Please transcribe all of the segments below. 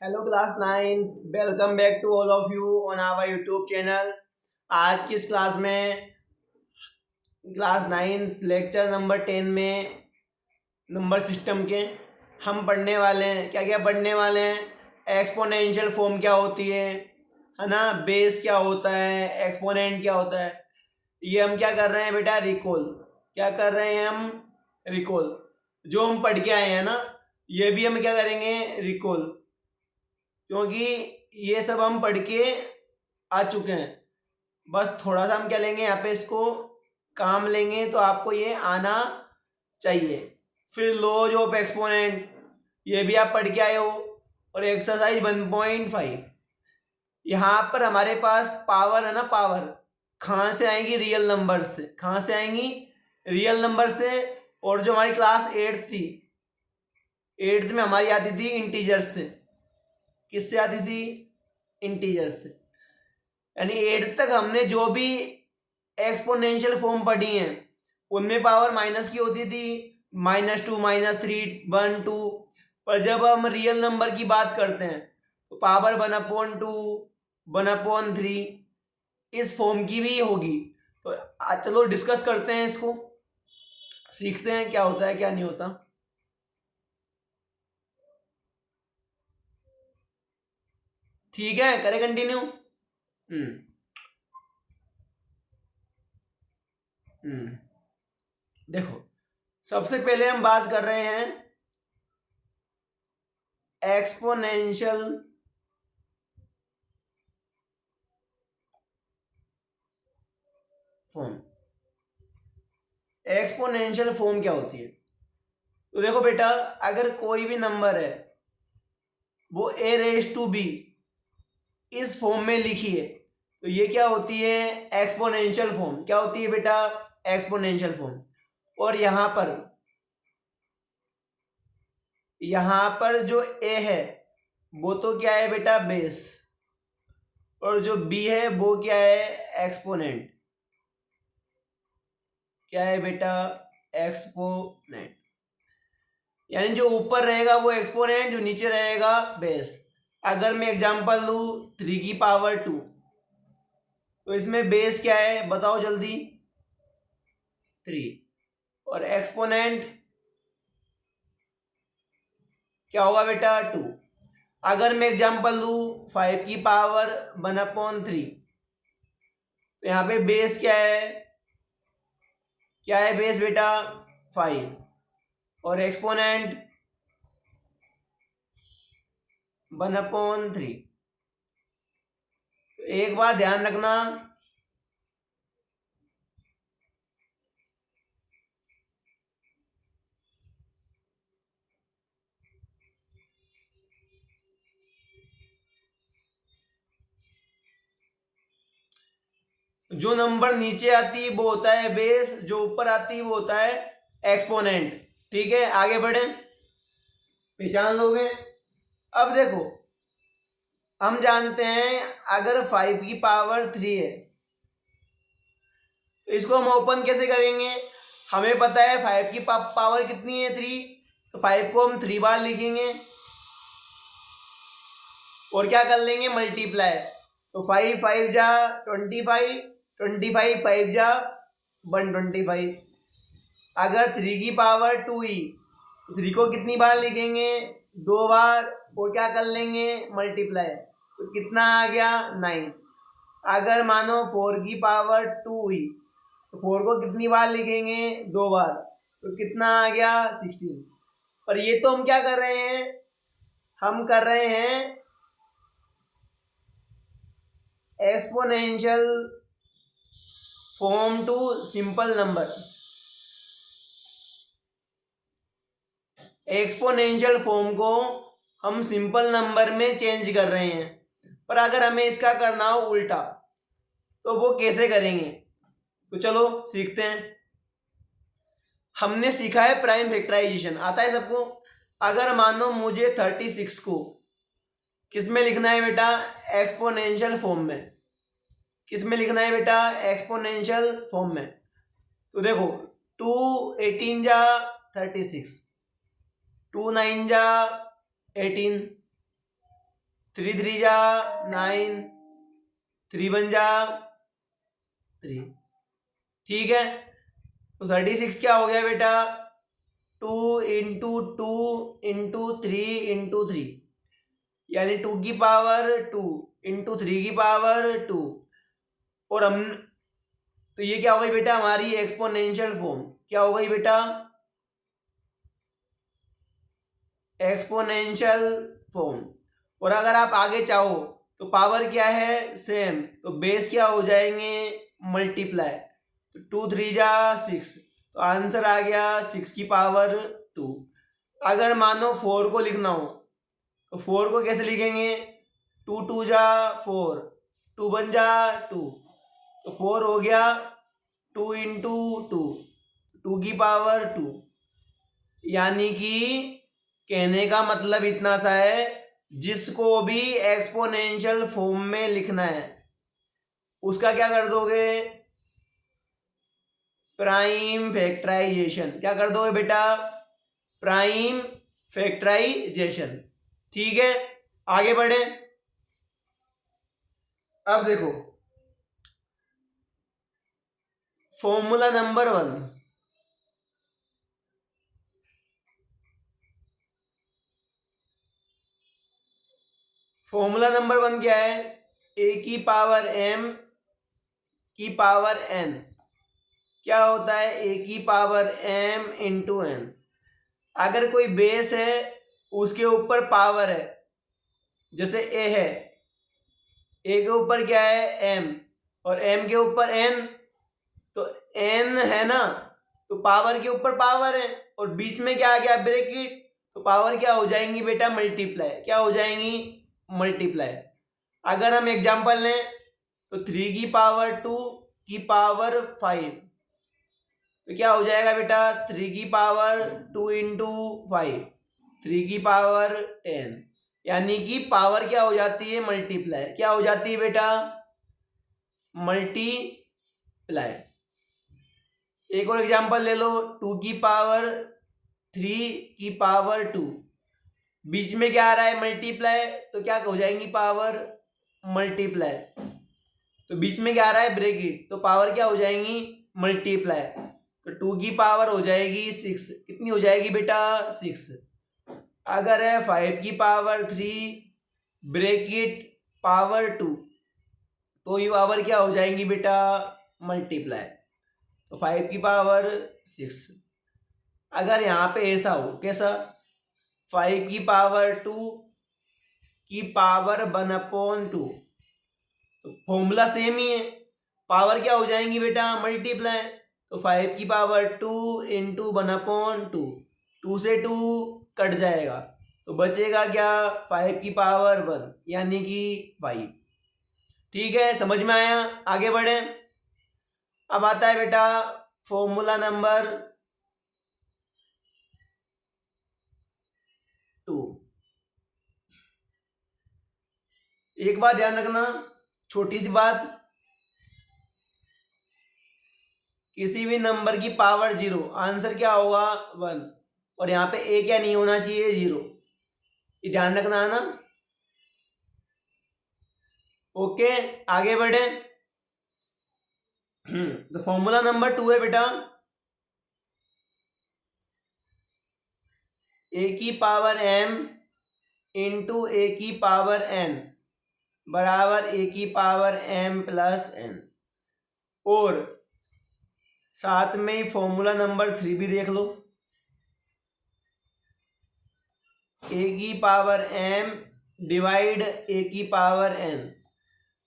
Hello class 9, welcome back to all of you on our YouTube channel. आज की इस class में class 9 lecture number 10 में number system के हम पढ़ने वाले हैं। क्या क्या पढ़ने वाले हैं? एक्सपोनेंशियल फॉर्म क्या होती है ना, बेस क्या होता है, एक्सपोनेंट क्या होता है। ये हम क्या कर रहे हैं बेटा? रिकॉल। क्या कर रहे हैं हम? रिकॉल। जो हम पढ़ के आए हैं ना, ये भी हम क्या करेंगे? रिकॉल, क्योंकि ये सब हम पढ़ के आ चुके हैं। बस थोड़ा सा हम क्या लेंगे यहाँ पे, इसको काम लेंगे तो आपको ये आना चाहिए। फिर लॉज ऑफ एक्सपोनेंट, ये भी आप पढ़ के आए हो। और एक्सरसाइज 1.5, यहाँ पर हमारे पास पावर है ना, पावर कहाँ से आएंगी? रियल नंबर से। कहाँ से आएंगी? रियल नंबर से। और जो हमारी क्लास 8 थी, 8th में हमारी आती थी इंटीजर्स से। किससे आती थी? इंटीजर्स से। यानी 8th तक हमने जो भी एक्सपोनेंशियल फॉर्म पढ़ी हैं उनमें पावर माइनस की होती थी, -2, -3, 1, 2। पर जब हम रियल नंबर की बात करते हैं तो पावर 1/2, 1/3 इस फॉर्म की भी होगी। तो चलो डिस्कस करते हैं, इसको सीखते हैं क्या होता है क्या नहीं होता। ठीक है, करें कंटिन्यू। हम्म देखो, सबसे पहले हम बात कर रहे हैं एक्सपोनेंशियल फॉर्म। एक्सपोनेंशियल फॉर्म क्या होती है? तो देखो बेटा, अगर कोई भी नंबर है वो a⁻b इस फॉर्म में लिखी है तो ये क्या होती है? Exponential form. क्या होती है बेटा? Exponential form. और यहाँ पर जो a है वो तो क्या है बेटा? बेस। और जो b है वो क्या है? एक्सपोनेंट। क्या है बेटा? एक्सपोनेंट। यानी जो ऊपर रहेगा वो एक्सपोनेंट, जो नीचे रहेगा बेस। अगर मैं एग्जांपल लूँ 3 की पावर 2, तो इसमें बेस क्या है बताओ जल्दी? 3। और एक्सपोनेंट क्या होगा बेटा? 2। अगर मैं एग्जांपल लूँ 5 की पावर 1/3, तो यहाँ पे बेस क्या है? क्या है बेस बेटा? 5। और एक्सपोनेंट 1/3। तो एक बात ध्यान रखना, जो नंबर नीचे आती है वो होता है बेस, जो ऊपर आती है वो होता है एक्सपोनेंट। ठीक है, आगे बढ़े, पहचान लोगे। अब देखो, हम जानते हैं अगर 5 की पावर 3 है तो इसको हम ओपन कैसे करेंगे? हमें पता है 5 की पावर कितनी है? 3। तो 5 को हम 3 बार लिखेंगे और क्या कर लेंगे? मल्टीप्लाई। तो 5 5 जा 25, 25 5 जा 125। अगर 3 की पावर 2 ही, 3 को कितनी बार लिखेंगे? 2 बार। और क्या कर लेंगे? मल्टीप्लाई। तो कितना आ गया? 9। अगर मानो 4 की पावर 2 हुई तो 4 को कितनी बार लिखेंगे? 2 बार। तो कितना आ गया? 16। पर ये तो हम क्या कर रहे हैं? हम कर रहे हैं exponential form to simple number. Exponential form को हम सिंपल नंबर में चेंज कर रहे हैं। पर अगर हमें इसका करना हो उल्टा तो वो कैसे करेंगे? तो चलो सीखते हैं। हमने सीखा है प्राइम फैक्टराइजेशन, आता है सबको। अगर मानो मुझे 36 को किस में लिखना है बेटा? एक्सपोनेंशियल फॉर्म में। किस में लिखना है बेटा? एक्सपोनेंशियल फॉर्म में। तो देखो, 2 18 जा 36, 2 9 जा 18, 3 3 जा 9, 3 1 जा 3। ठीक है, तो 36 क्या हो गया बेटा? 2 इंटू 2 इंटू 3 इंटू 3, यानी 2 की पावर 2 इंटू 3 की पावर 2। और हम तो ये क्या हो गई बेटा? हमारी एक्सपोनेंशियल फॉर्म। क्या हो गई बेटा? Exponential form. और अगर आप आगे चाहो तो पावर क्या है? सेम, तो बेस क्या हो जाएंगे? मल्टीप्लाई। तो 2 3 जा 6, तो आंसर आ गया 6 की पावर 2। अगर मानो 4 को लिखना हो तो 4 को कैसे लिखेंगे? 2 2 जा 4, 2 1 जा 2, तो 4 हो गया 2 इंटू 2, 2 की पावर 2। यानी कि कहने का मतलब इतना सा है, जिसको भी एक्सपोनेंशियल फॉर्म में लिखना है उसका क्या कर दोगे? Prime factorization. क्या कर दोगे बेटा? Prime factorization. ठीक है, आगे बढ़े। अब देखो फॉर्मूला नंबर 1। फॉर्मूला नंबर 1 क्या है? ए की पावर m की पावर n। क्या होता है? ए की पावर m इंटू n। अगर कोई बेस है उसके ऊपर पावर है, जैसे ए है, ए के ऊपर क्या है? m, और m के ऊपर n, तो n है ना, तो पावर के ऊपर पावर है और बीच में क्या आ गया? ब्रैकेट। तो पावर क्या हो जाएंगी बेटा? मल्टीप्लाई। क्या हो जाएंगी? मल्टीप्लाई। अगर हम एग्जांपल लें तो 3 की पावर 2 की पावर 5, तो क्या हो जाएगा बेटा? 3 की पावर 2 इंटू 5, 3 की पावर 10। यानी कि पावर क्या हो जाती है? मल्टीप्लाई। क्या हो जाती है बेटा? मल्टीप्लाई। एक और एग्जांपल ले लो, 2 की पावर 3 की पावर 2, बीच में क्या आ रहा है? मल्टीप्लाई, तो क्या हो जाएंगी? Power multiply. तो बीच में क्या आ रहा है? ब्रैकेट, तो पावर क्या हो जाएंगी? मल्टीप्लाई। तो 2 की पावर हो जाएगी 6। कितनी हो जाएगी बेटा? 6। अगर है 5 की पावर 3 ब्रैकेट पावर 2, तो ये पावर क्या हो जाएंगी बेटा? मल्टीप्लाई। तो 5 की पावर 6। अगर यहाँ पे ऐसा हो, कैसा? 5 की पावर 2 की पावर 1/2, तो फॉर्मूला सेम ही है, पावर क्या हो जाएंगी बेटा? मल्टीप्लाई। तो 5 की पावर 2 इंटू 1/2, 2 से 2 कट जाएगा, तो बचेगा क्या? 5 की पावर 1, यानी कि 5। ठीक है, समझ में आया? आगे बढ़े। अब आता है बेटा फॉर्मूला नंबर 2। एक बात ध्यान रखना, छोटी सी बात, किसी भी नंबर की पावर 0, आंसर क्या होगा? 1। और यहाँ पे ए क्या नहीं होना चाहिए? 0। ये ध्यान रखना है ना? ओके, आगे बढ़े। तो फॉर्मूला नंबर 2 है बेटा, ए की पावर m इंटू ए की पावर n बराबर ए की पावर m प्लस n। और साथ में ही फॉर्मूला नंबर 3 भी देख लो, ए की पावर m डिवाइड ए की पावर n,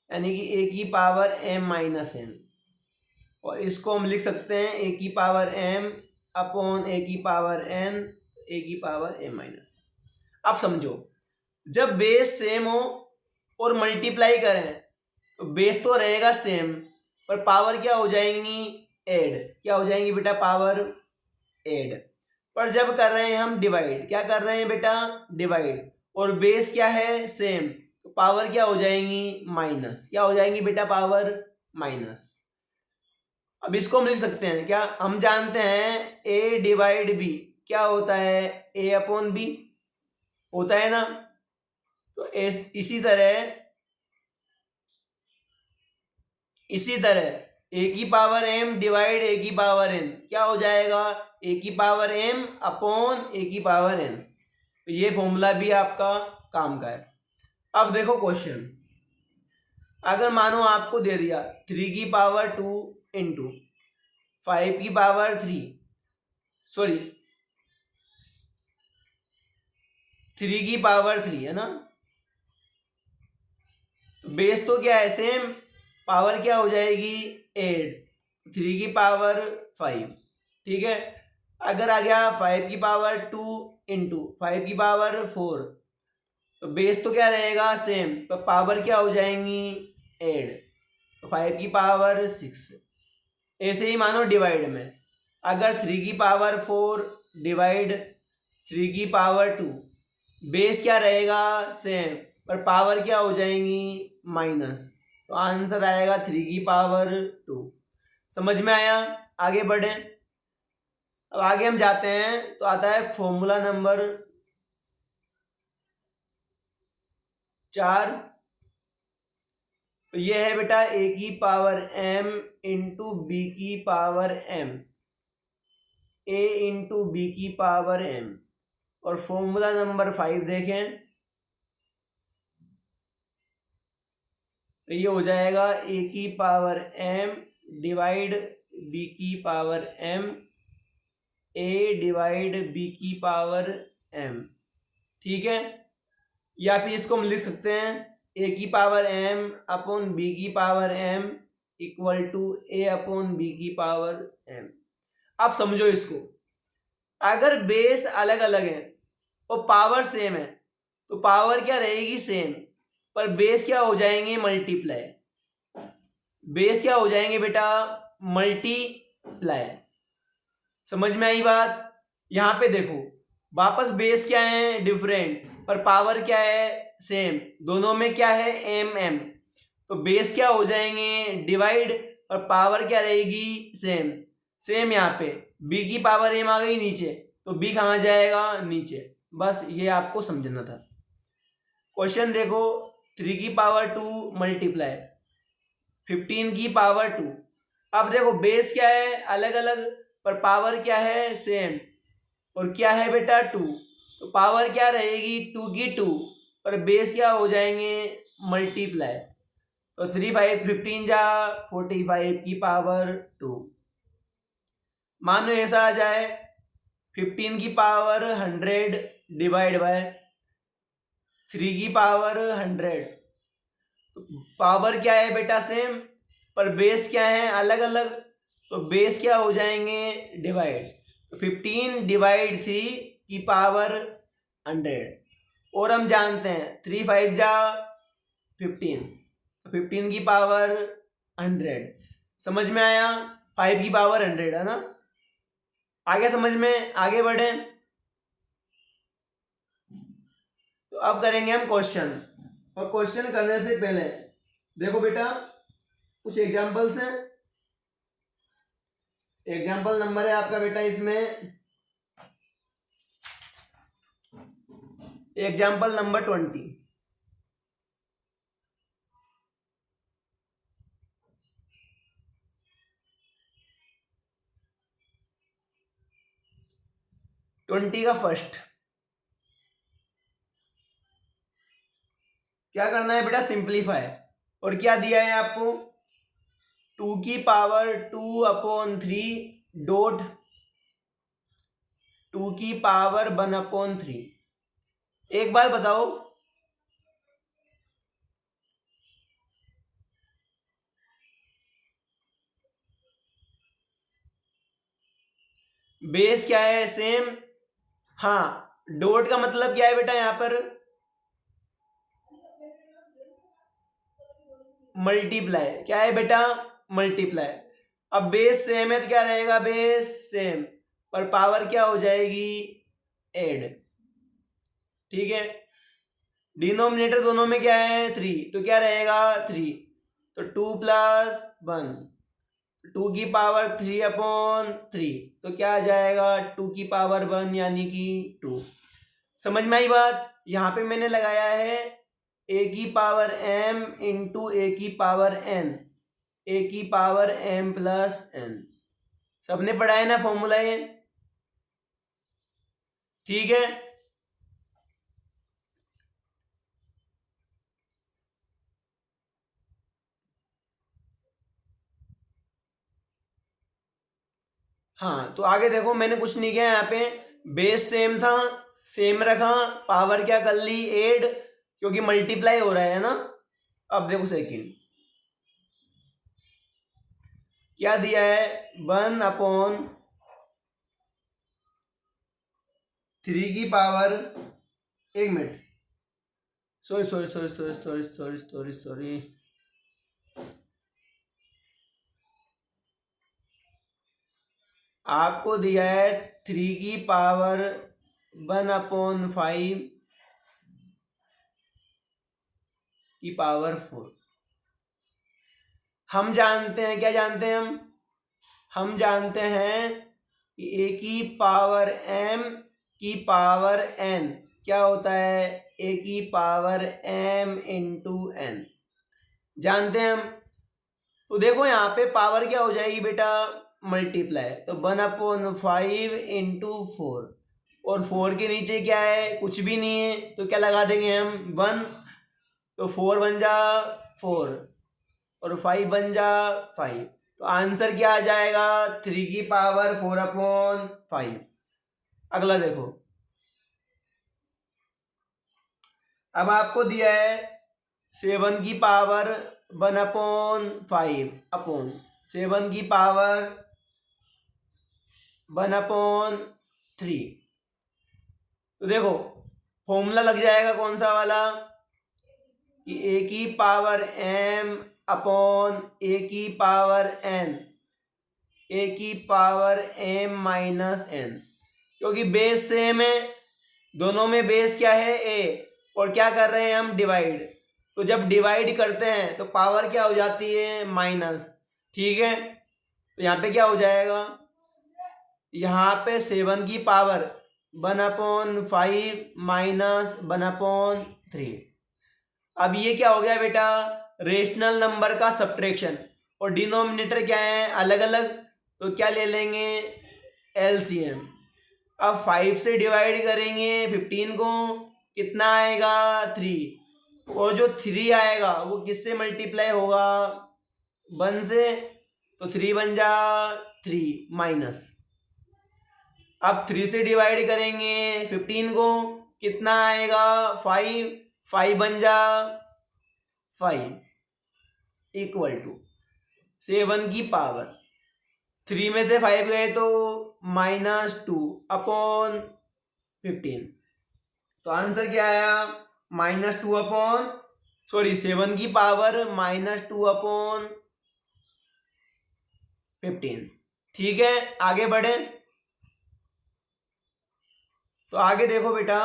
यानी कि ए की पावर m माइनस n। और इसको हम लिख सकते हैं ए की पावर m अपॉन ए की पावर n, ए की पावर m माइनस। अब समझो, जब बेस सेम हो और मल्टीप्लाई करें तो बेस तो रहेगा सेम, पर पावर क्या हो जाएंगी? ऐड। क्या हो जाएंगी बेटा? Power add. पर जब कर रहे हैं हम डिवाइड, क्या कर रहे हैं बेटा? डिवाइड, और बेस क्या है? सेम, तो पावर क्या हो जाएंगी? माइनस। क्या हो जाएंगी बेटा? Power minus. अब इसको हम लिख सकते हैं, क्या हम जानते हैं? ए डिवाइड बी क्या होता है? ए अपॉन बी होता है ना। तो इसी तरह ए की पावर एम डिवाइड ए की पावर एन क्या हो जाएगा, ए की पावर एम अपॉन ए की पावर एन। तो ये फॉर्मूला भी आपका काम का है। अब देखो क्वेश्चन, अगर मानो आपको दे दिया 3 की पावर 2 इंटू 5 की पावर 3 की पावर 3 है ना, तो बेस तो क्या है सेम, पावर क्या हो जाएगी 8, 3 की पावर 5, ठीक है। अगर आ गया 5 की पावर 2 इंटू 5 की पावर 4, तो बेस तो क्या रहेगा सेम, तो पावर क्या हो जाएंगी 8, तो 5 की पावर 6। ऐसे ही मानो डिवाइड में, अगर 3 की पावर 4 डिवाइड 3 की पावर 2, बेस क्या रहेगा सेम, पर पावर क्या हो जाएंगी माइनस, तो आंसर आएगा 3 की पावर 2। समझ में आया? आगे बढ़े। अब आगे हम जाते हैं तो आता है फॉर्मूला नंबर 4। तो ये है बेटा ए की पावर एम इंटू बी की पावर एम, ए इंटू बी की पावर एम। और फॉर्मूला नंबर 5 देखें तो ये हो जाएगा ए की पावर एम डिवाइड बी की पावर एम, ए डिवाइड बी की पावर एम, ठीक है। या फिर इसको हम लिख सकते हैं ए की पावर एम अपॉन बी की power M equal to A upon B की पावर एम। अब समझो इसको, अगर बेस अलग अलग है और पावर सेम है तो पावर क्या रहेगी सेम, पर बेस क्या हो जाएंगे मल्टीप्लाई, बेस क्या हो जाएंगे बेटा मल्टीप्लाई। समझ में आई बात? यहां पे देखो वापस बेस क्या है डिफरेंट, पर पावर क्या है सेम, दोनों में क्या है एम एम, तो बेस क्या हो जाएंगे डिवाइड और पावर क्या रहेगी सेम। सेम यहाँ पे बी की पावर एम आ गई नीचे, तो बी कहाँ जाएगा नीचे। बस ये आपको समझना था। क्वेश्चन देखो 3 की पावर 2 मल्टीप्लाई 15 की पावर 2। अब देखो बेस क्या है अलग अलग, पर पावर क्या है सेम, और क्या है बेटा 2, तो पावर क्या रहेगी 2 की 2, पर बेस क्या हो जाएंगे मल्टीप्लाई, तो 3 5 15 जा 45 की पावर 2। मानो ऐसा आ जाए 15 की पावर 100 डिवाइड बाय 3 की पावर 100, तो पावर क्या है बेटा सेम, पर बेस क्या है अलग अलग, तो बेस क्या हो जाएंगे डिवाइड, तो 15 डिवाइड 3 की पावर 100। और हम जानते हैं 3 5 जा 15, तो 15 की पावर 100। समझ में आया? 5 की पावर 100 है ना। आगे समझ में, आगे बढ़े। तो अब करेंगे हम क्वेश्चन, और क्वेश्चन करने से पहले देखो बेटा कुछ एग्जांपल्स हैं। एग्जाम्पल नंबर है आपका बेटा इसमें एग्जाम्पल नंबर 20। का फर्स्ट क्या करना है बेटा सिंप्लीफाई, और क्या दिया है आपको 2 की पावर 2 अपॉन 3 डॉट 2 की पावर 1 अपॉन 3। एक बार बताओ बेस क्या है सेम, हाँ डॉट का मतलब क्या है बेटा यहाँ पर मल्टीप्लाई, क्या है बेटा मल्टीप्लाई। अब बेस सेम है तो क्या रहेगा बेस सेम, पर पावर क्या हो जाएगी ऐड, ठीक है। डिनोमिनेटर दोनों में क्या है 3, तो क्या रहेगा 3, तो 2 प्लस 1, 2 की पावर 3 अपॉन 3, तो क्या आ जाएगा 2 की पावर 1 यानी कि 2। समझ में आई बात? यहाँ पे मैंने लगाया है ए की पावर एम इंटू ए की पावर एन, ए की पावर एम प्लस एन। सबने पढ़ा है ना फॉर्मूला ये? ठीक है। हाँ तो आगे देखो, मैंने कुछ नहीं किया यहाँ पे, बेस सेम था, सेम रखा, पावर क्या कर ली, ऐड, क्योंकि मल्टीप्लाई हो रहा है ना। अब देखो सेकंड क्या दिया है, 1/3 की पावर, एक minute, sorry sorry sorry sorry sorry sorry sorry sorry, आपको दिया है 3 की पावर 1/5 की पावर 4। हम जानते हैं, क्या जानते हैं हम जानते हैं कि ए की पावर एम की पावर एन क्या होता है, ए की पावर एम इंटू एन, जानते हैं हम। तो देखो यहाँ पे पावर क्या हो जाएगी बेटा, मल्टीप्लाई, तो 1/5 इंटू 4, और 4 के नीचे क्या है, कुछ भी नहीं है, तो क्या लगा देंगे हम, 1, तो 4 बन जा 4 और 5 बन जा 5, तो आंसर क्या आ जाएगा, 3 की पावर 4/5। अगला देखो, अब आपको दिया है 7 की पावर 1/5 अपॉन 7 की पावर 1/3। तो देखो फॉर्मूला लग जाएगा कौन सा वाला, कि ए की पावर एम अपॉन ए की पावर एन, ए की पावर एम माइनस एन, क्योंकि बेस सेम है, दोनों में बेस क्या है, ए, और क्या कर रहे हैं हम, डिवाइड, तो जब डिवाइड करते हैं तो पावर क्या हो जाती है, माइनस। ठीक है, तो यहाँ पे क्या हो जाएगा, यहाँ पे 7 की पावर 1/5 माइनस 1/3। अब ये क्या हो गया बेटा, रेशनल नंबर का सब्ट्रैक्शन, और डिनोमिनेटर क्या है, अलग अलग, तो क्या ले लेंगे, एलसीएम। अब 5 से डिवाइड करेंगे 15 को, कितना आएगा, 3, और जो 3 आएगा वो किससे मल्टीप्लाई होगा, 1 से, तो 3 बन जा 3 माइनस, अब 3 से डिवाइड करेंगे 15 को, कितना आएगा, 5, 5 बन जा 5 इक्वल टू 7 की पावर, 3 में से 5 गए तो -2 अपॉन 15, तो आंसर क्या आया, -2 अपॉन, सॉरी 7 की पावर -2 अपॉन 15। ठीक है, आगे बढ़े, तो आगे देखो बेटा,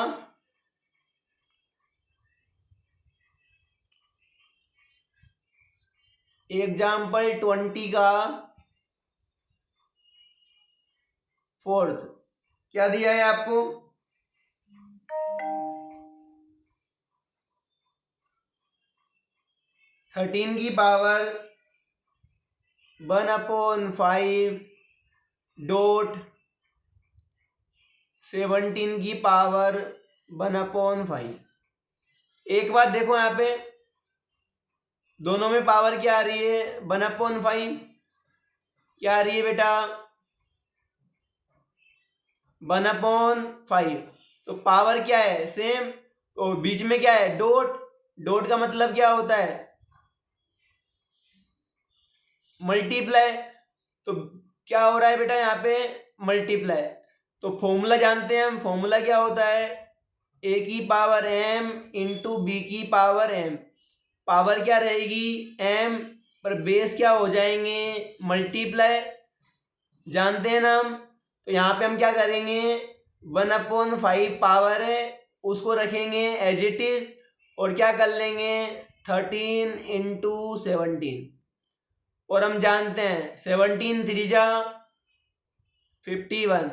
एग्जाम्पल 20 का 4th क्या दिया है आपको, 13 की पावर 1/5 डॉट 17 की पावर 1/5। एक बात देखो यहाँ पे, दोनों में पावर क्या आ रही है, 1/5, क्या आ रही है बेटा, 1/5, तो पावर क्या है, सेम, तो बीच में क्या है, डॉट, डॉट का मतलब क्या होता है, मल्टीप्लाई, तो क्या हो रहा है बेटा यहाँ पे, मल्टीप्लाई, तो फॉर्मूला जानते हैं हम, फॉर्मूला क्या होता है, ए की पावर एम इंटू बी की पावर एम, पावर क्या रहेगी, एम, पर बेस क्या हो जाएंगे, मल्टीप्लाई, जानते हैं ना हम, तो यहाँ पे हम क्या करेंगे, 1/5 पावर है उसको रखेंगे एज इट इज, और क्या कर लेंगे, 13 इंटू 17, और हम जानते हैं 17 3 51,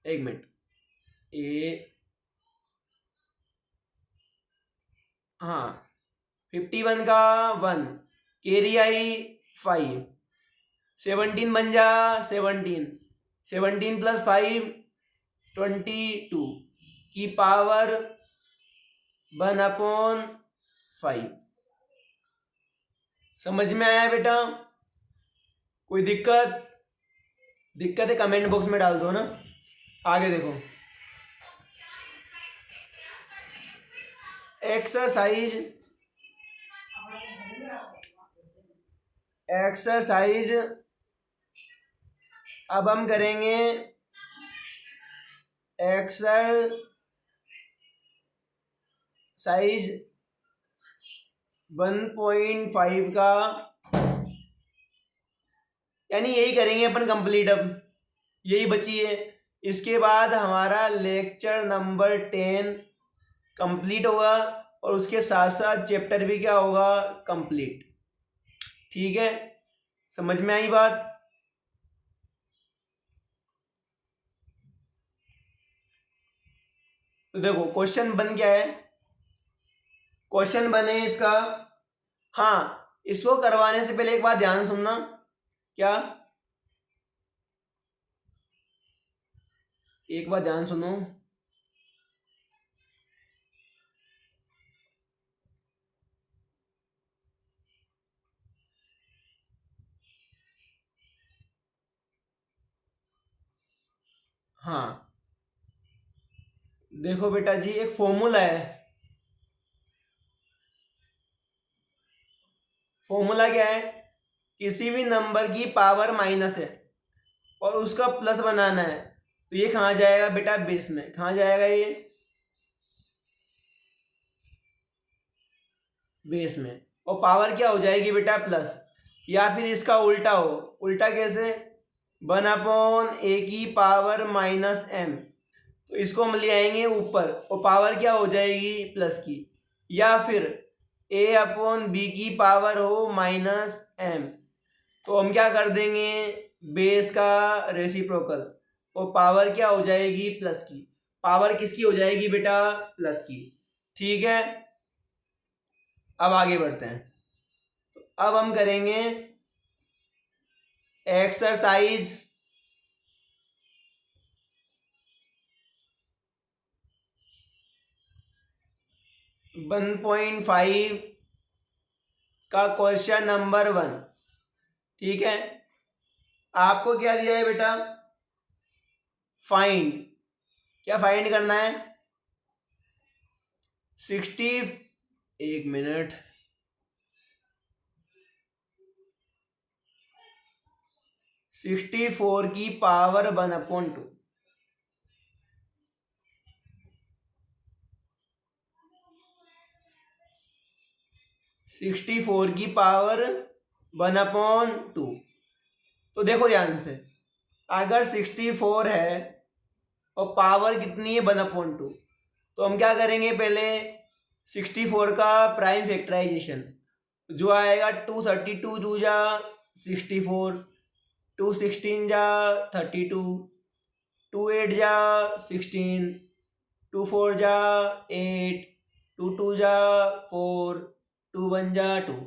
एक मिनट, ए, हाँ 51 का 1, कैरी आई 5, 17 बन जा 17, 17 प्लस 5 22 की पावर 1/5। समझ में आया बेटा? कोई दिक्कत है कमेंट बॉक्स में डाल दो ना। आगे देखो, एक्सरसाइज अब हम करेंगे एक्सरसाइज 1.5 का, यानी यही करेंगे अपन कंप्लीट। अब यही बची है, इसके बाद हमारा लेक्चर नंबर 10 कंप्लीट होगा और उसके साथ साथ चैप्टर भी क्या होगा, कंप्लीट। ठीक है, समझ में आई बात? तो देखो क्वेश्चन बन क्या है, क्वेश्चन बने इसका। हाँ, इसको करवाने से पहले एक बात ध्यान सुनना। क्या? एक बात ध्यान सुनो। हाँ देखो बेटा जी, एक फॉर्मूला है। फॉर्मूला क्या है? किसी भी नंबर की पावर माइनस है और उसका प्लस बनाना है, तो ये कहाँ जाएगा बेटा, बेस में। कहाँ जाएगा ये? बेस में। और पावर क्या हो जाएगी बेटा, प्लस। या फिर इसका उल्टा हो। उल्टा कैसे? 1/a⁻m। तो इसको हम ले आएंगे ऊपर और पावर क्या हो जाएगी, प्लस की। या फिर a/b हो -m, तो हम क्या कर देंगे, बेस का रेसिप्रोकल, और पावर क्या हो जाएगी, प्लस की। पावर किसकी हो जाएगी बेटा, प्लस की। ठीक है, अब आगे बढ़ते हैं। तो अब हम करेंगे एक्सरसाइज 1.5 का क्वेश्चन नंबर 1। ठीक है, आपको क्या दिया है बेटा, फाइंड। क्या फाइंड करना है, 1 मिनट, 64 की पावर 1/2। 64 की पावर 1/2। तो देखो ध्यान से, अगर 64 है और पावर कितनी है, 1/2, तो हम क्या करेंगे, पहले 64 का प्राइम फैक्टराइजेशन, जो आएगा 232 2 जा 64, 2 16 जा 32, 2 8 जा 16, 2 4 जा 8, 2 2 जा 4, 2 1 जा 2।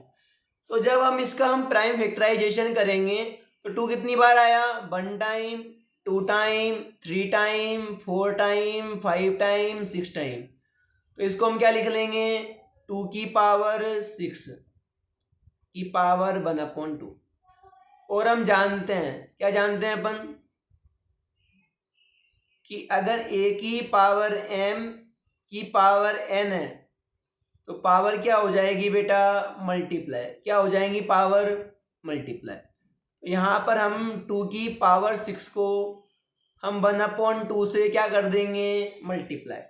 तो जब हम प्राइम फैक्टराइजेशन करेंगे तो 2 कितनी बार आया, 1 time, 2 time, 3 time, 4 time, 5 time, 6 time. तो इसको हम क्या लिख लेंगे, 2 की पावर 6 की पावर 1/2। और हम जानते हैं, क्या जानते हैं अपन, कि अगर a की पावर m की पावर n है, तो पावर क्या हो जाएगी बेटा, मल्टीप्लाई। क्या हो जाएंगी, पावर मल्टीप्लाई। यहाँ पर हम 2 की पावर 6 को हम 1/2 से क्या कर देंगे, मल्टीप्लाई।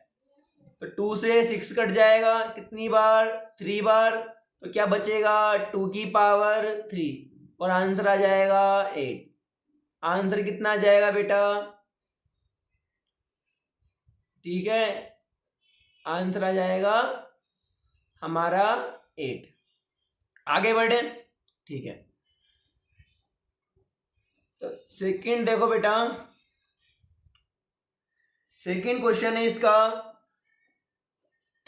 तो 2 से 6 कट जाएगा, कितनी बार, 3 बार। तो क्या बचेगा, 2 की पावर 3, और आंसर आ जाएगा 8। आंसर कितना आ जाएगा बेटा, ठीक है, आंसर आ जाएगा हमारा 8। आगे बढ़े, ठीक है। तो सेकंड देखो बेटा, सेकंड क्वेश्चन है इसका,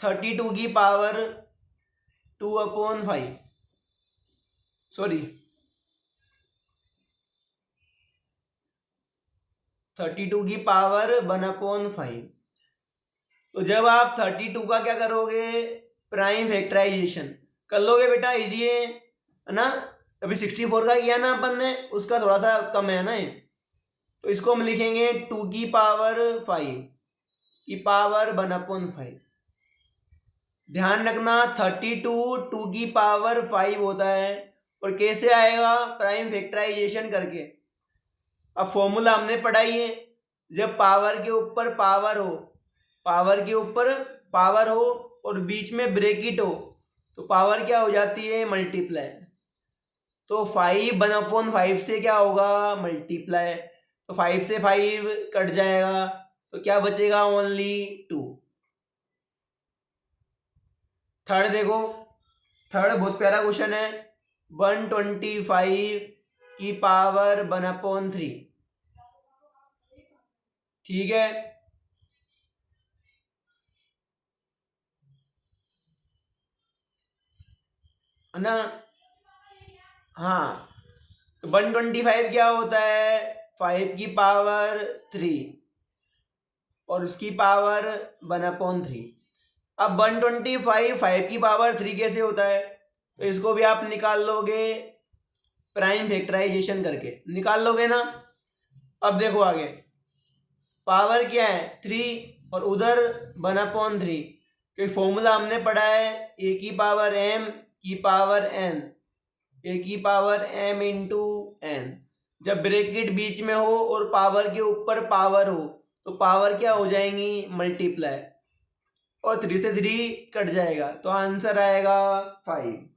32 की पावर 2/5, सॉरी 32 की पावर 1/5। तो जब आप 32 का क्या करोगे, प्राइम फैक्टराइजेशन कर लोगे बेटा, इजी है ना। अभी 64 का किया ना अपन ने, उसका थोड़ा सा कम है ना ये। तो इसको हम लिखेंगे 2 की पावर 5 की पावर 1/5। ध्यान रखना 32 2 की पावर 5 होता है। और कैसे आएगा, प्राइम फैक्टराइजेशन करके। अब फॉर्मूला हमने पढ़ाई है, जब पावर के ऊपर पावर हो, पावर के ऊपर पावर हो और बीच में ब्रैकेट हो, तो पावर क्या हो जाती है, मल्टीप्लाई। तो 5 1/5 से क्या होगा, मल्टीप्लाई। तो 5 से 5 कट जाएगा, तो क्या बचेगा, ओनली 2। थर्ड देखो, थर्ड बहुत प्यारा क्वेश्चन है। 125 की पावर 1/3, ठीक है ना। हाँ, तो 125 क्या होता है, 5 की पावर 3 और उसकी पावर 1/3। अब 125 5 की पावर 3 कैसे होता है, तो इसको भी आप निकाल लोगे प्राइम फैक्टराइजेशन करके, निकाल लोगे ना। अब देखो आगे, पावर क्या है 3 और उधर 1/3, क्योंकि फॉर्मूला हमने पढ़ा है ए की पावर एम की पावर एन, ए की पावर एम इंटू एन। जब ब्रैकेट बीच में हो और पावर के ऊपर पावर हो, तो पावर क्या हो जाएंगी, मल्टीप्लाई। और 3 से 3 कट जाएगा, तो आंसर आएगा 5।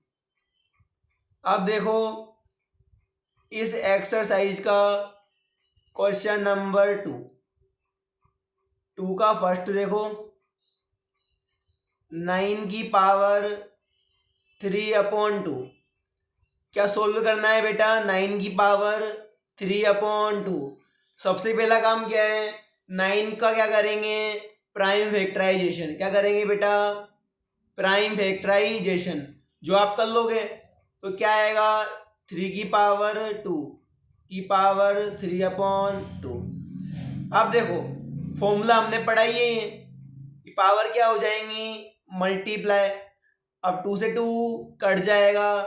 अब देखो इस एक्सरसाइज का क्वेश्चन नंबर 2 का फर्स्ट देखो, 9 की पावर 3/2। क्या सोल्व करना है बेटा, 9 की पावर 3/2। सबसे पहला काम क्या है, 9 का क्या करेंगे, प्राइम फैक्टराइजेशन। क्या करेंगे बेटा, प्राइम फैक्टराइजेशन। जो आप कर लोगे तो क्या आएगा, 3 की पावर 2 की पावर 3/2। अब देखो फॉर्मूला हमने पढ़ाई है कि पावर क्या हो जाएंगी, मल्टीप्लाई। अब 2 से 2 कट जाएगा,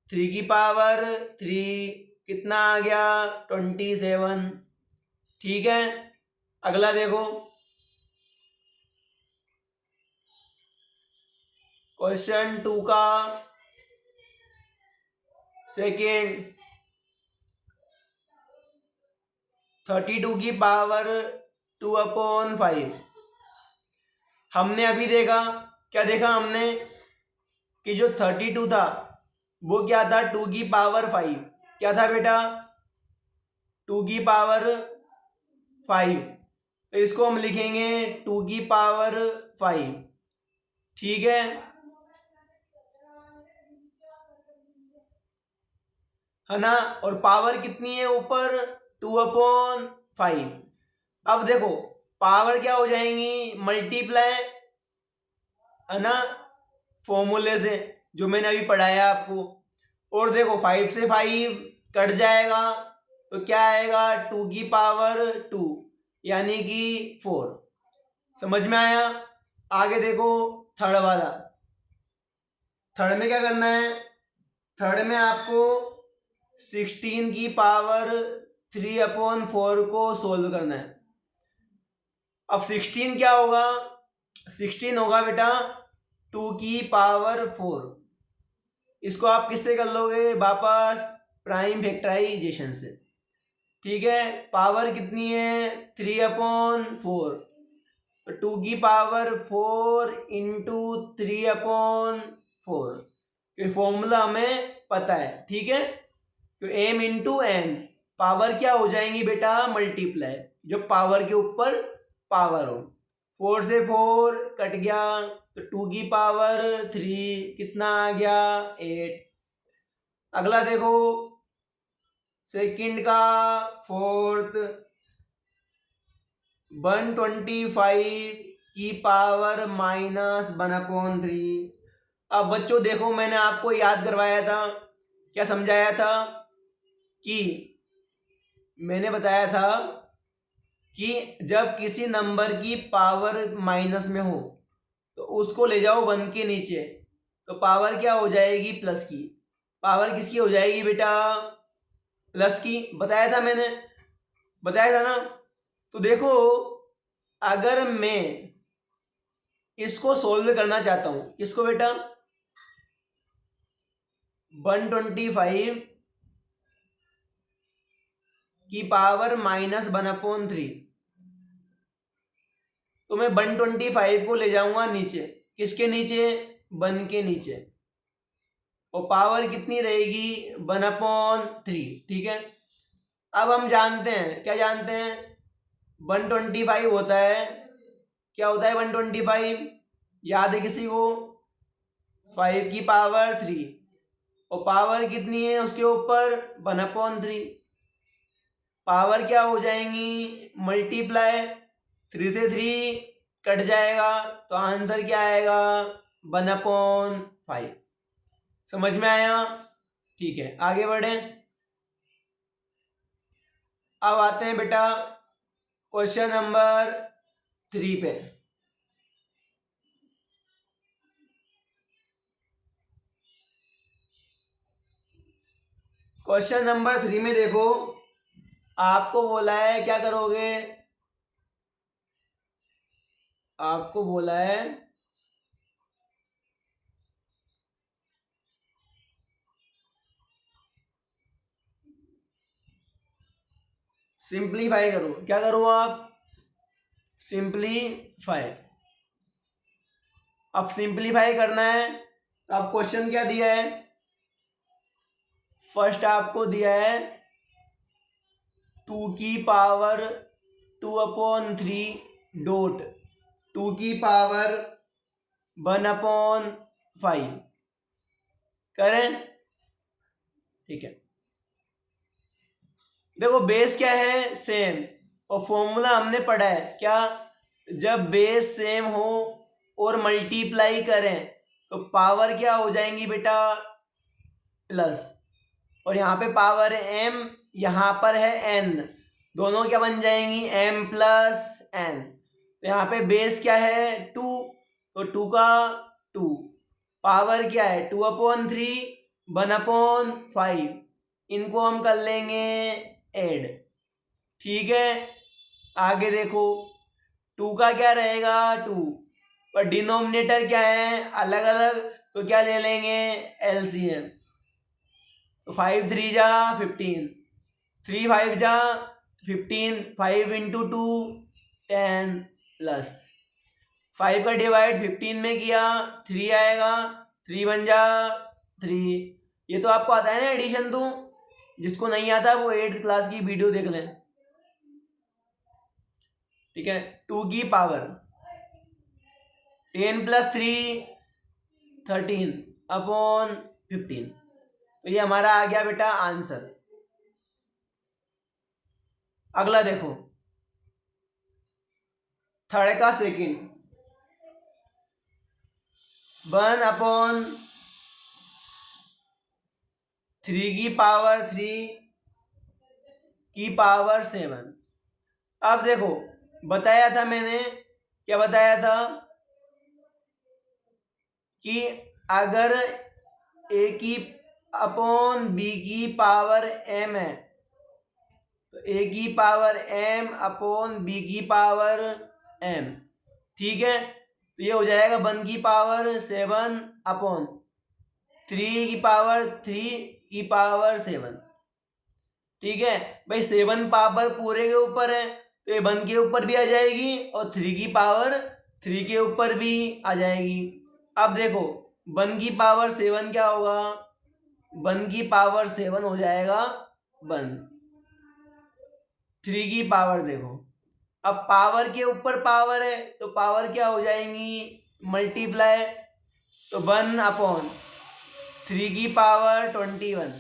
3 की पावर 3 कितना आ गया, 27। ठीक है, अगला देखो क्वेश्चन 2 का सेकेंड, 32 की पावर 2/5। हमने अभी देखा, क्या देखा हमने, कि जो 32 था वो क्या था, 2 की पावर 5। क्या था बेटा, 2 की पावर 5। तो इसको हम लिखेंगे 2 की पावर 5, ठीक है ना। और पावर कितनी है ऊपर, 2/5। अब देखो पावर क्या हो जाएंगी, मल्टीप्लाई, है ना, फॉर्मूले से जो मैंने अभी पढ़ाया आपको। और देखो 5 से 5 कट जाएगा, तो क्या आएगा, 2 की पावर 2 यानी कि 4। समझ में आया। आगे देखो थर्ड वाला, थर्ड में क्या करना है, थर्ड में आपको 16 की पावर 3/4 को सोल्व करना है। अब 16 क्या होगा, 16 होगा बेटा 2 की पावर 4। इसको आप किससे कर लोगे, वापस प्राइम फैक्टराइजेशन से। ठीक है, पावर कितनी है, 3/4। तो 2 की पावर 4 इंटू 3/4, ये फॉर्मूला हमें पता है, ठीक है। तो एम इंटू एन, पावर क्या हो जाएंगी बेटा, मल्टीप्लाई, जो पावर के ऊपर पावर हो। 4 से 4 कट गया, तो 2 की पावर 3 कितना आ गया, 8। अगला देखो सेकंड का फोर्थ, 125 की पावर -1/3। अब बच्चों देखो, मैंने आपको याद करवाया था, क्या समझाया था कि मैंने बताया था कि जब किसी नंबर की पावर माइनस में हो तो उसको ले जाओ 1 के नीचे, तो पावर क्या हो जाएगी? प्लस की। पावर किसकी हो जाएगी बेटा? प्लस की। बताया था मैंने, बताया था ना। तो देखो, अगर मैं इसको सोल्व करना चाहता हूं, इसको बेटा 125 की पावर माइनस 1/3, तो मैं 125 को ले जाऊंगा नीचे। किसके नीचे? 1 के नीचे। और पावर कितनी रहेगी? 1/3। ठीक है। अब हम जानते हैं, क्या जानते हैं? 125 होता है, क्या होता है 125? याद है किसी को? 5 की पावर 3। और पावर कितनी है उसके ऊपर? 1/3। पावर क्या हो जाएंगी? मल्टीप्लाई, 3 से 3 कट जाएगा, तो आंसर क्या आएगा? 1/5। समझ में आया? ठीक है, आगे बढ़े। अब आते हैं बेटा क्वेश्चन नंबर 3 पे। क्वेश्चन नंबर 3 में देखो, आपको बोला है क्या करोगे? आपको बोला है सिंप्लीफाई करो। क्या करो आप? सिंप्लीफाई। अब सिंप्लीफाई करना है, तो अब क्वेश्चन क्या दिया है? फर्स्ट आपको दिया है 2 की पावर 2/3 डॉट 2 की पावर 1/5 करें। ठीक है। देखो बेस क्या है? सेम। और फॉर्मूला हमने पढ़ा है क्या? जब बेस सेम हो और मल्टीप्लाई करें तो पावर क्या हो जाएंगी बेटा? प्लस। और यहाँ पे पावर है m, यहाँ पर है n, दोनों क्या बन जाएंगी? m plus n। तो यहाँ पे बेस क्या है? 2, तो 2 का 2। पावर क्या है? 2/3, 1/5। इनको हम कर लेंगे ऐड। ठीक है। आगे देखो, 2 का क्या रहेगा? 2, पर डिनोमिनेटर क्या है? अलग अलग, तो क्या ले लेंगे? एलसीएम। तो 5 3 जा 15, 3 5 जा 15, 5 इंटू 2 10 प्लस 5 का डिवाइड 15 में किया 3 आएगा, 3 1 जा 3। ये तो आपको आता है ना एडिशन? तो जिसको नहीं आता वो 8th क्लास की वीडियो देख लें। ठीक है। 2 की पावर 10 + 3 13/15। तो ये हमारा आ गया बेटा आंसर। अगला देखो, थर्ड का सेकंड, 1/3 की पावर 3 की पावर 7। अब देखो, बताया था मैंने, क्या बताया था? कि अगर a की अपॉन b की पावर m है, तो a की पावर m अपॉन b की पावर m। ठीक है। तो ये हो जाएगा 1 की पावर 7/3 की पावर 3 की पावर 7। ठीक है भाई, 7 पावर पूरे के ऊपर है, तो ये 1 के ऊपर भी आ जाएगी और 3 की पावर 3 के ऊपर भी आ जाएगी। अब देखो 1 की पावर 7 क्या होगा? 1 की पावर 7 हो जाएगा 1। 3 की पावर देखो, अब पावर के ऊपर पावर है तो पावर क्या हो जाएंगी? मल्टीप्लाई। तो 1/3 की पावर 21,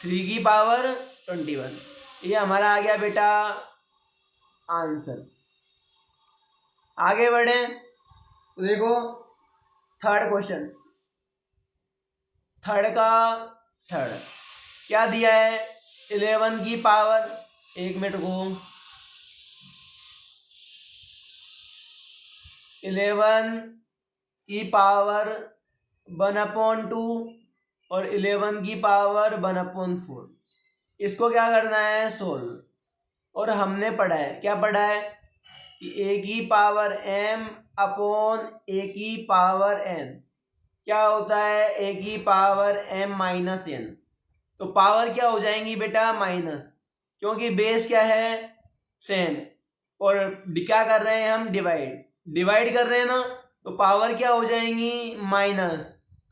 3 की पावर 21। ये हमारा आ गया बेटा आंसर। आगे बढ़े तो देखो थर्ड क्वेश्चन, थर्ड का थर्ड क्या दिया है 11 की पावर, एक मिनट को, 11 की पावर 1/2 और 11 की पावर 1/4। इसको क्या करना है सोल्व। और हमने पढ़ा है, क्या पढ़ा है कि a की पावर m अपॉन a की पावर n क्या होता है a की पावर m माइनस n। तो पावर क्या हो जाएंगी बेटा माइनस, क्योंकि बेस क्या है सेम, और क्या कर रहे हैं हम डिवाइड कर रहे हैं ना, तो पावर क्या हो जाएंगी माइनस।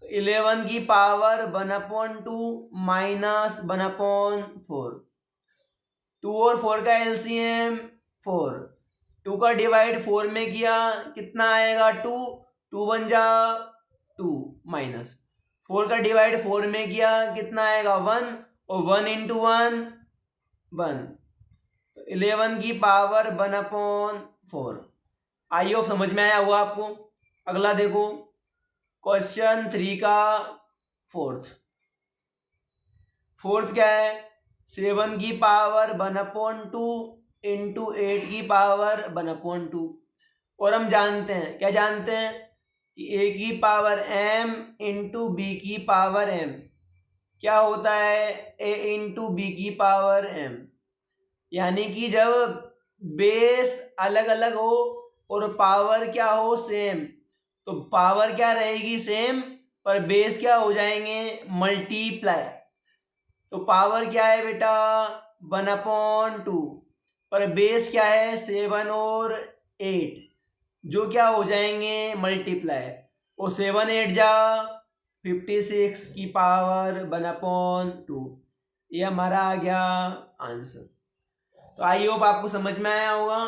तो 11 की पावर 1/2 माइनस 1/4। 2 और 4 का एलसीएम 4, 2 का डिवाइड 4 में किया कितना आएगा 2, 2 बन जा 2 माइनस 4 का डिवाइड 4 में किया कितना आएगा 1, और 1 इंटू 1 1। तो 11 की पावर 1/4। आई होप समझ में आया हुआ आपको। अगला देखो क्वेश्चन 3 का फोर्थ क्या है 7 की पावर 1/2 इंटू 8 की पावर 1/2। और हम जानते हैं, क्या जानते हैं कि a की पावर m इंटू बी की पावर m क्या होता है a इंटू बी की पावर m। यानी कि जब बेस अलग अलग हो और पावर क्या हो सेम, तो पावर क्या रहेगी सेम पर बेस क्या हो जाएंगे मल्टीप्लाई। तो पावर क्या है बेटा 1/2 पर बेस क्या है 7 और 8 जो क्या हो जाएंगे मल्टीप्लाई। और 7 8 जा 56 की पावर 1/2। ये हमारा आ गया आंसर। तो आई होप आपको समझ में आया होगा।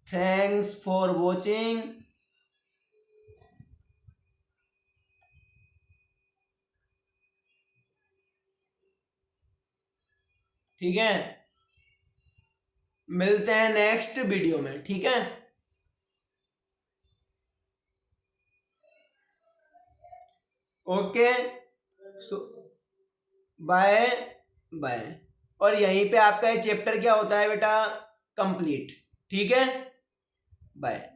Thanks for watching. ठीक है, मिलते हैं नेक्स्ट वीडियो में। ठीक है, ओके, सो बाय बाय। और यहीं पे आपका ये चैप्टर क्या होता है बेटा कंप्लीट। ठीक है, बाय।